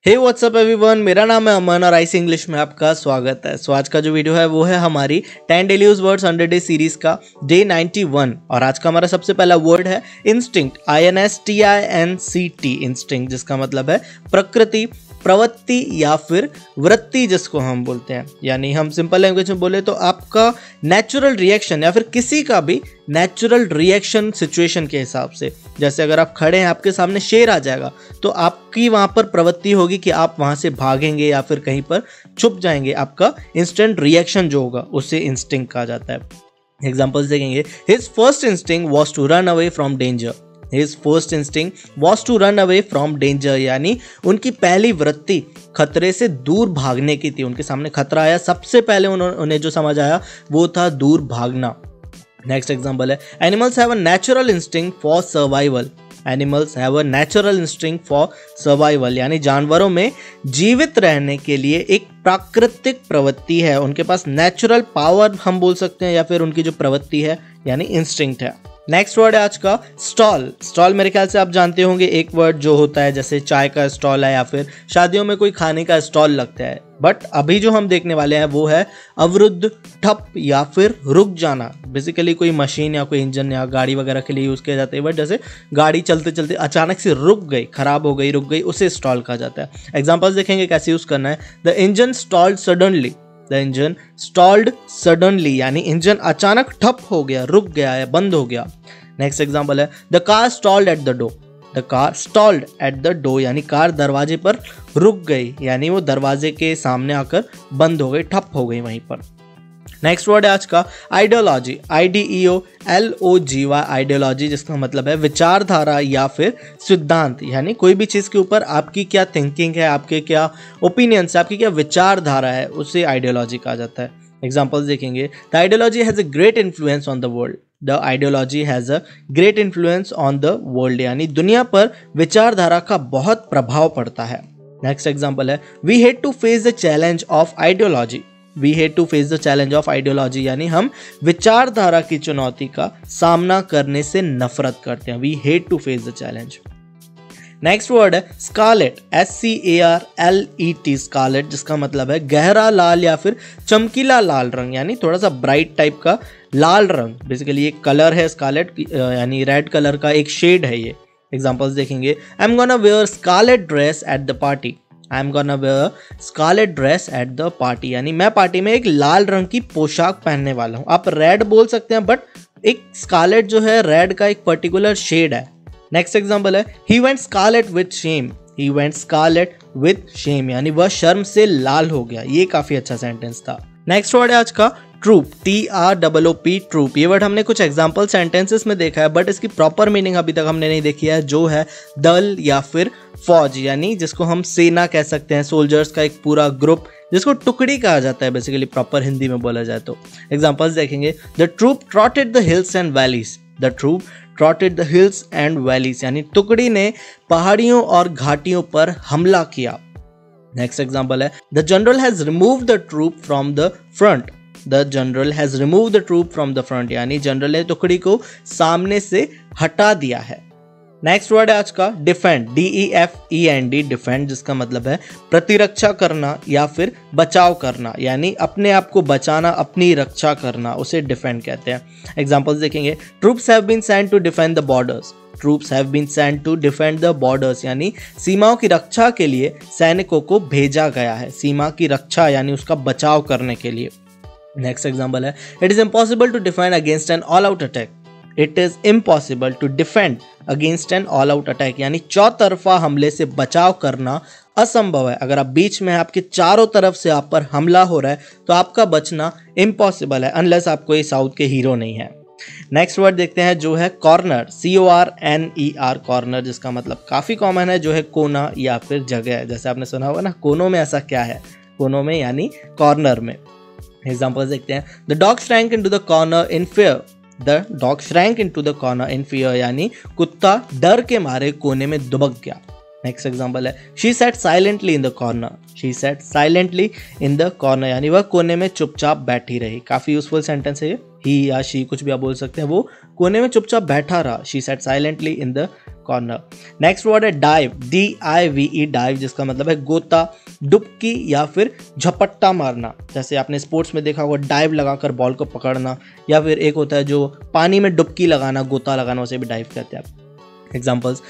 हे WhatsApp everyone, मेरा नाम है अमन और आईसी इंग्लिश में आपका स्वागत है। सो आज का जो वीडियो है वो है हमारी 10 daily use words 100 day series का डे 91 और आज का हमारा सबसे पहला वर्ड है इंस्टिंक्ट, INSTINCT, इंस्टिंक्ट, जिसका मतलब है प्रकृति, प्रवृत्ति या फिर वृत्ति जिसको हम बोलते हैं। यानी हम सिंपल लैंग्वेज में बोले तो आपका नेचुरल रिएक्शन या फिर किसी का भी नेचुरल रिएक्शन सिचुएशन के हिसाब से। जैसे अगर आप खड़े हैं, आपके सामने शेर आ जाएगा तो आपकी वहां पर प्रवृत्ति होगी कि आप वहां से भागेंगे या फिर कहीं पर छुप जाएंगे। आपका इंस्टेंट रिएक्शन जो होगा उसे इंस्टिंक्ट कहा जाता है। एग्जांपल्स देखेंगे। His first instinct was to run away from danger. His first instinct was to run away from danger, यानी उनकी पहली वृत्ति खतरे से दूर भागने की थी। उनके सामने खतरा आया, सबसे पहले उन्हें जो समझ आया वो था दूर भागना। नेक्स्ट एग्जांपल है animals have a natural instinct for survival. Animals have a natural instinct for survival, यानी जानवरों में जीवित रहने के लिए एक प्राकृतिक प्रवृत्ति है। उनके पास नेचुरल पावर हम बोल सकते हैं या फिर उनकी जो प्रवृत्ति है यानी इंस्टिंक्ट है। नेक्स्ट वर्ड है आज का स्टॉल। स्टॉल मेरे ख्याल से आप जानते होंगे, एक वर्ड जो होता है जैसे चाय का स्टॉल है या फिर शादियों में कोई खाने का स्टॉल लगता है। बट अभी जो हम देखने वाले हैं वो है अवरुद्ध, ठप या फिर रुक जाना। बेसिकली कोई मशीन या कोई इंजन या गाड़ी वगैरह के लिए यूज किया जाता है। बट जैसे गाड़ी चलते चलते अचानक से रुक गई, खराब हो गई, रुक गई, उसे स्टॉल कहा जाता है। एग्जाम्पल्स देखेंगे कैसे यूज करना है। The engine stalled suddenly. The engine stalled suddenly, यानी इंजन अचानक ठप हो गया, रुक गया है, बंद हो गया। नेक्स्ट एग्जांपल है the car stalled at the door. The car stalled at the door, यानी कार दरवाजे पर रुक गई, यानी वो दरवाजे के सामने आकर बंद हो गई, ठप हो गई वहीं पर। नेक्स्ट वर्ड है आज का आइडियोलॉजी। IDEOLOGY, आइडियोलॉजी, जिसका मतलब है विचारधारा या फिर सिद्धांत। यानी कोई भी चीज़ के ऊपर आपकी क्या थिंकिंग है, आपके क्या ओपिनियंस है, आपकी क्या विचारधारा है, उसे आइडियोलॉजी कहा जाता है। एग्जाम्पल्स देखेंगे। The ideology has a great influence on the world. The ideology has a great influence on the world, यानी दुनिया पर विचारधारा का बहुत प्रभाव पड़ता है। नेक्स्ट एग्जाम्पल है we hate to face the challenge of ideology. We hate to face the challenge of ideology, यानी हम विचारधारा की चुनौती का सामना करने से नफरत करते हैं। We hate to face the challenge. Next word है स्कारलेट। SCARLET, स्कारलेट, जिसका मतलब है गहरा लाल या फिर चमकीला लाल रंग, यानी थोड़ा सा ब्राइट टाइप का लाल रंग। बेसिकली एक कलर है स्कारलेट, यानी रेड कलर का एक शेड है ये। एग्जांपल्स देखेंगे। I am gonna wear scarlet dress at the party. I am gonna wear scarlet dress at the party, यानी मैं पार्टी में एक लाल रंग की पोशाक पहनने वाला हूँ। आप रेड बोल सकते हैं, बट एक स्कारलेट जो है रेड का एक पर्टिकुलर शेड है। नेक्स्ट एग्जांपल है he went scarlet with shame. He went scarlet with shame, यानी वह शर्म से लाल हो गया। ये काफी अच्छा सेंटेंस था। नेक्स्ट वर्ड है आज का ट्रूप। TROOP, troop. ये वर्ड हमने कुछ एग्जाम्पल सेंटेंसेस में देखा है, बट इसकी प्रॉपर मीनिंग अभी तक हमने नहीं देखी है, जो है दल या फिर फौज, यानी जिसको हम सेना कह सकते हैं, सोल्जर्स का एक पूरा ग्रुप, जिसको टुकड़ी कहा जाता है बेसिकली प्रॉपर हिंदी में बोला जाए तो। एग्जाम्पल्स देखेंगे। The troop trotted the hills and valleys. The troop trotted the hills and valleys, यानी टुकड़ी ने पहाड़ियों और घाटियों पर हमला किया। नेक्स्ट एग्जाम्पल है the general has removed the troop from the front. The general has removed the troop from the front, यानी जनरल ने टुकड़ी को सामने से हटा दिया है। नेक्स्ट वर्ड है आज का डिफेंड। DEFEND, डिफेंड, जिसका मतलब है प्रतिरक्षा करना या फिर बचाव करना, यानी अपने आप को बचाना, अपनी रक्षा करना, उसे डिफेंड कहते हैं। एग्जांपल्स देखेंगे। Troops have been sent to defend the borders. Troops have been sent to defend the borders, यानी सीमाओं की रक्षा के लिए सैनिकों को भेजा गया है। सीमा की रक्षा यानी उसका बचाव करने के लिए। नेक्स्ट एग्जांपल है it is impossible to defend against an all out attack. It is impossible to defend against an all out attack, यानी चौतरफा हमले से बचाव करना असंभव है। अगर आप बीच में, आपके चारों तरफ से आप पर हमला हो रहा है तो आपका बचना इम्पॉसिबल है, अनलेस आप कोई साउथ के हीरो नहीं है। नेक्स्ट वर्ड देखते हैं जो है कॉर्नर। CORNER, कॉर्नर, जिसका मतलब काफी कॉमन है, जो है कोना या फिर जगह। जैसे आपने सुना होगा ना, कोनों में ऐसा क्या है, कोनों में यानी कॉर्नर में। एग्जाम्पल्स देखते हैं। The dog shrank into the corner in fear. The dog shrank into the corner in fear, यानी कुत्ता डर के मारे कोने में दुबक गया। नेक्स्ट एग्जांपल है she set silently in the corner. She set silently in the corner, यानी वह कोने में चुपचाप बैठी रही। काफी यूजफुल सेंटेंस है ये, ही या शी कुछ भी आप बोल सकते हैं, वो कोने में चुपचाप बैठा रहा। She set silently in the corner. Next word है डाइव, DIVE, डाइव, जिसका मतलब है गोता, डुबकी या फिर झपट्टा मारना। जैसे आपने स्पोर्ट्स में देखा होगा डाइव लगाकर बॉल को पकड़ना, या फिर एक होता है जो पानी में डुबकी लगाना, गोता लगाना, उसे भी डाइव कहते हैं। Examples,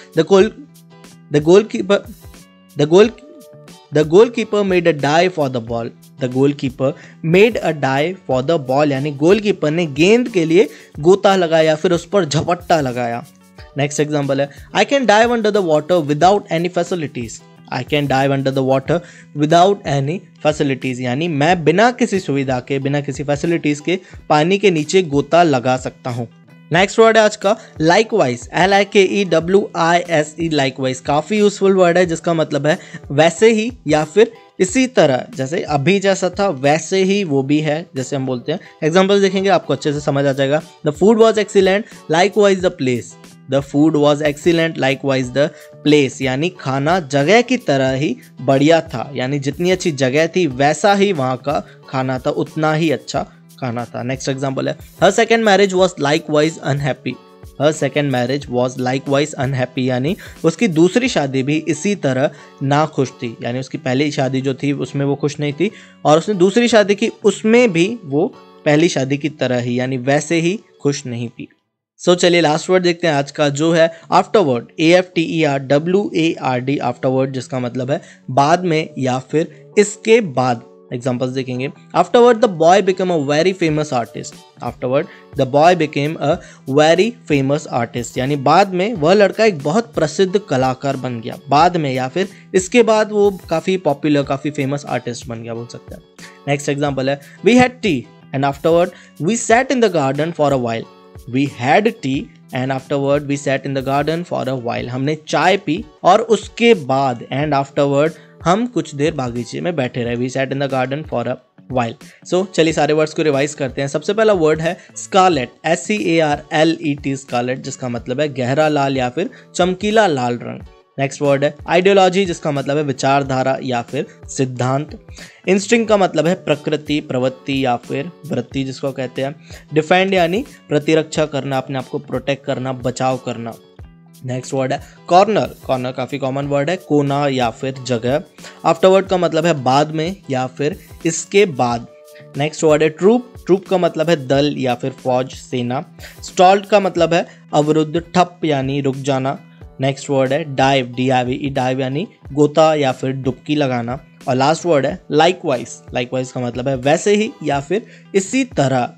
The goalkeeper made a dive for the ball. The goalkeeper made a dive for the ball, यानी गोलकीपर ने गेंद के लिए गोता लगाया, फिर उस पर झपट्टा लगाया। नेक्स्ट एग्जाम्पल है I can dive under the water without any facilities. I can dive under the water without any facilities, यानी मैं बिना किसी सुविधा के, बिना किसी फैसिलिटीज के पानी के नीचे गोता लगा सकता हूँ। नेक्स्ट वर्ड है आज का लाइकवाइज, LIKEWISE, लाइकवाइज। काफ़ी यूजफुल वर्ड है जिसका मतलब है वैसे ही या फिर इसी तरह, जैसे अभी जैसा था वैसे ही वो भी है, जैसे हम बोलते हैं। एग्जाम्पल देखेंगे आपको अच्छे से समझ आ जाएगा। The food was excellent likewise the place. The food was excellent likewise the place, यानी खाना जगह की तरह ही बढ़िया था, यानी जितनी अच्छी जगह थी वैसा ही वहाँ का खाना था, उतना ही अच्छा खाना था। नेक्स्ट एग्जाम्पल है her second marriage was likewise unhappy. Her second marriage was likewise unhappy, यानी उसकी दूसरी शादी भी इसी तरह ना खुश थी, यानी उसकी पहली शादी जो थी उसमें वो खुश नहीं थी, और उसने दूसरी शादी की उसमें भी वो पहली शादी की तरह ही, यानी वैसे ही खुश नहीं थी। चलिए लास्ट वर्ड देखते हैं आज का, जो है आफ्टरवर्ड, AFTERWARD, आफ्टरवर्ड, जिसका मतलब है बाद में या फिर इसके बाद। एग्जाम्पल्स देखेंगे। Afterward the boy become a very famous artist. Afterward the boy became a very famous artist, यानी बाद में वह लड़का एक बहुत प्रसिद्ध कलाकार बन गया। बाद में या फिर इसके बाद वो काफ़ी पॉपुलर, काफ़ी फेमस आर्टिस्ट बन गया, बोल सकते हैं। नेक्स्ट एग्जाम्पल है we had tea and afterward we sat in the garden for a while. We had tea and afterward we sat in the garden for a while. हमने चाय P और उसके बाद, एंड आफ्टरवर्ड, हम कुछ देर बागीचे में बैठे रहे। We sat in the garden for a while. चलिए सारे वर्ड्स को रिवाइज करते हैं। सबसे पहला वर्ड है स्कारलेट, SCARLET, स्कारलेट, जिसका मतलब है गहरा लाल या फिर चमकीला लाल रंग। नेक्स्ट वर्ड है आइडियोलॉजी, जिसका मतलब है विचारधारा या फिर सिद्धांत। इंस्टिंक्ट का मतलब है प्रकृति, प्रवृत्ति या फिर वृत्ति, जिसको कहते हैं। डिफेंड यानी प्रतिरक्षा करना, अपने आप को प्रोटेक्ट करना, बचाव करना। नेक्स्ट वर्ड है कॉर्नर। कॉर्नर काफ़ी कॉमन वर्ड है, कोना या फिर जगह। आफ्टरवर्ड का मतलब है बाद में या फिर इसके बाद। नेक्स्ट वर्ड है ट्रूप। ट्रूप का मतलब है दल या फिर फौज, सेना। स्टॉल्ट का मतलब है अवरुद्ध, ठप यानी रुक जाना। नेक्स्ट वर्ड है डाइव, DIVE, डाइव यानी गोता या फिर डुबकी लगाना। और लास्ट वर्ड है लाइकवाइज। लाइकवाइज का मतलब है वैसे ही या फिर इसी तरह।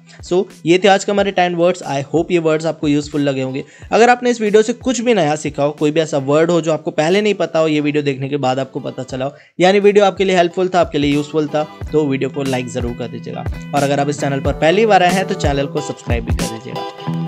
ये थे आज का हमारे 10 वर्ड्स। आई होप ये वर्ड्स आपको यूजफुल लगे होंगे। अगर आपने इस वीडियो से कुछ भी नया सीखा हो, कोई भी ऐसा वर्ड हो जो आपको पहले नहीं पता हो, ये वीडियो देखने के बाद आपको पता चला हो, यानी वीडियो आपके लिए हेल्पफुल था, आपके लिए यूजफुल था, तो वीडियो को लाइक ज़रूर कर दीजिएगा। और अगर आप इस चैनल पर पहली बार आए हैं तो चैनल को सब्सक्राइब भी कर दीजिएगा।